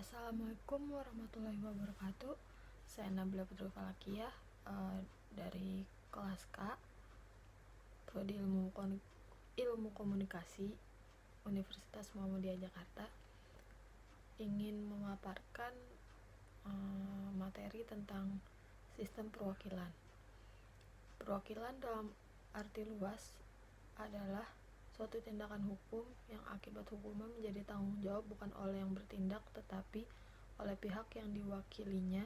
Assalamualaikum warahmatullahi wabarakatuh. Saya Nabila Putra Falakiyah dari kelas K, Prodi Ilmu Komunikasi, Universitas Muhammadiyah Jakarta. Ingin memaparkan materi tentang sistem perwakilan. Perwakilan dalam arti luas adalah suatu tindakan hukum yang akibat hukumnya menjadi tanggung jawab bukan oleh yang bertindak tetapi oleh pihak yang diwakilinya,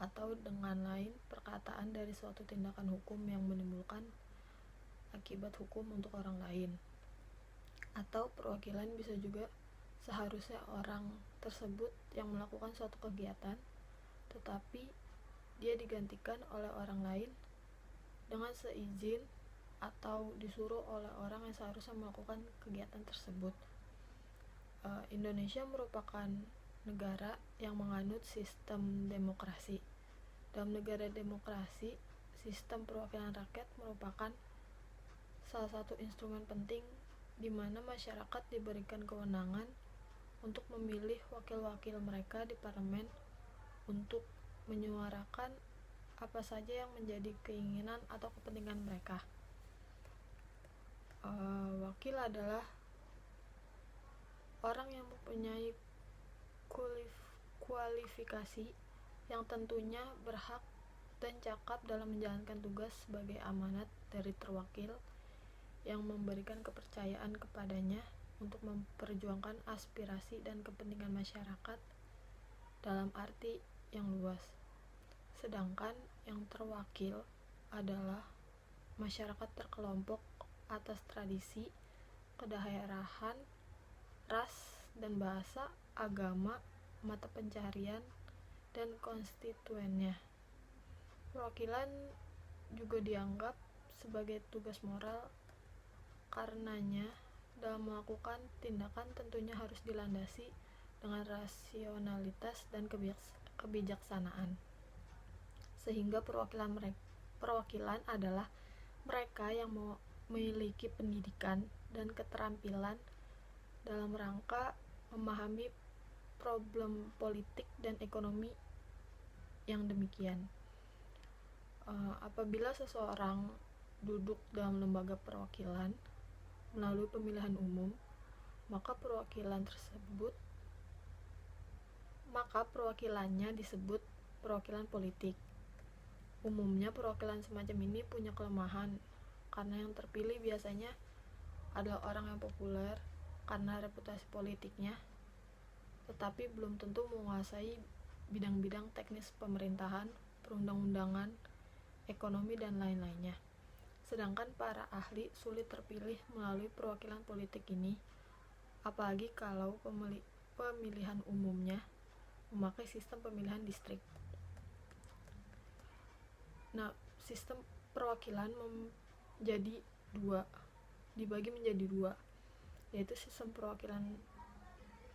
atau dengan lain perkataan dari suatu tindakan hukum yang menimbulkan akibat hukum untuk orang lain. Atau perwakilan bisa juga seharusnya orang tersebut yang melakukan suatu kegiatan tetapi dia digantikan oleh orang lain dengan seizin atau disuruh oleh orang yang seharusnya melakukan kegiatan tersebut. Indonesia merupakan negara yang menganut sistem demokrasi. Dalam negara demokrasi, sistem perwakilan rakyat merupakan salah satu instrumen penting di mana masyarakat diberikan kewenangan untuk memilih wakil-wakil mereka di parlemen untuk menyuarakan apa saja yang menjadi keinginan atau kepentingan mereka. Wakil adalah orang yang mempunyai kualifikasi yang tentunya berhak dan cakap dalam menjalankan tugas sebagai amanat dari terwakil yang memberikan kepercayaan kepadanya untuk memperjuangkan aspirasi dan kepentingan masyarakat dalam arti yang luas. Sedangkan yang terwakil adalah masyarakat terkelompok atas tradisi, kedaerahan, ras dan bahasa, agama, mata pencaharian, dan konstituennya. Perwakilan juga dianggap sebagai tugas moral karenanya dalam melakukan tindakan tentunya harus dilandasi dengan rasionalitas dan kebijaksanaan. Sehingga perwakilan adalah mereka yang memiliki pendidikan dan keterampilan dalam rangka memahami problem politik dan ekonomi yang demikian. Apabila seseorang duduk dalam lembaga perwakilan melalui pemilihan umum, maka perwakilannya disebut perwakilan politik. Umumnya perwakilan semacam ini punya kelemahan karena yang terpilih biasanya adalah orang yang populer karena reputasi politiknya, tetapi belum tentu menguasai bidang-bidang teknis pemerintahan, perundang-undangan, ekonomi, dan lain-lainnya. Sedangkan para ahli sulit terpilih melalui perwakilan politik ini, apalagi kalau pemilihan umumnya memakai sistem pemilihan distrik. Nah, sistem perwakilan dibagi menjadi dua, yaitu sistem perwakilan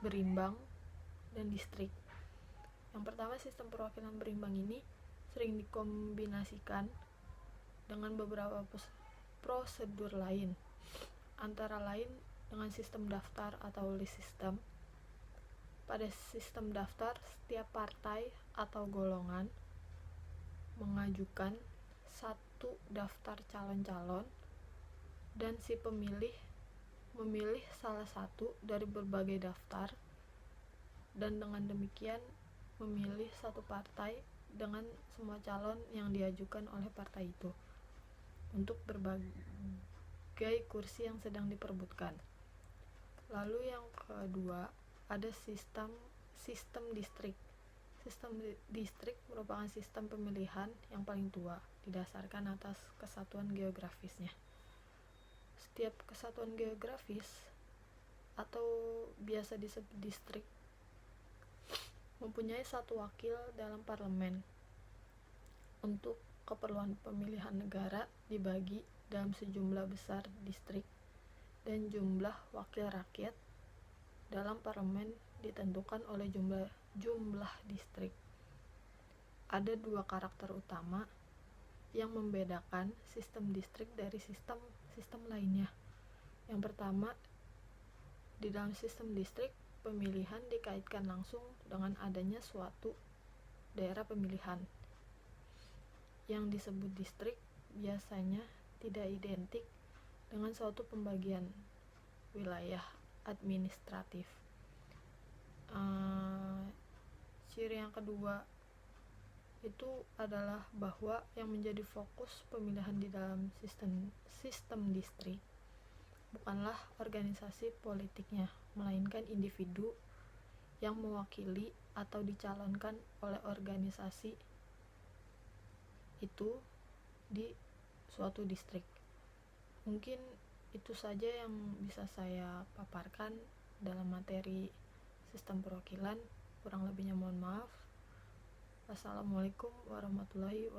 berimbang dan distrik. Yang pertama, sistem perwakilan berimbang ini sering dikombinasikan dengan beberapa prosedur lain, antara lain dengan sistem daftar atau list system. Pada sistem daftar, setiap partai atau golongan mengajukan satu daftar calon-calon dan si pemilih memilih salah satu dari berbagai daftar, dan dengan demikian memilih satu partai dengan semua calon yang diajukan oleh partai itu untuk berbagai kursi yang sedang diperebutkan. Lalu yang kedua, ada sistem distrik. Sistem distrik merupakan sistem pemilihan yang paling tua, didasarkan atas kesatuan geografisnya. Setiap kesatuan geografis atau biasa disebut distrik mempunyai satu wakil dalam parlemen. Untuk keperluan pemilihan negara dibagi dalam sejumlah besar distrik, dan jumlah wakil rakyat dalam parlemen ditentukan oleh jumlah distrik. Ada dua karakter utama yang membedakan sistem distrik dari sistem lainnya. Yang pertama, di dalam sistem distrik pemilihan dikaitkan langsung dengan adanya suatu daerah pemilihan. Yang disebut distrik biasanya tidak identik dengan suatu pembagian wilayah administratif. Ciri yang kedua itu adalah bahwa yang menjadi fokus pemilihan di dalam sistem distrik bukanlah organisasi politiknya, melainkan individu yang mewakili atau dicalonkan oleh organisasi itu di suatu distrik. Mungkin itu saja yang bisa saya paparkan dalam materi sistem perwakilan. Kurang lebihnya mohon maaf. Wassalamualaikum warahmatullahi wabarakatuh.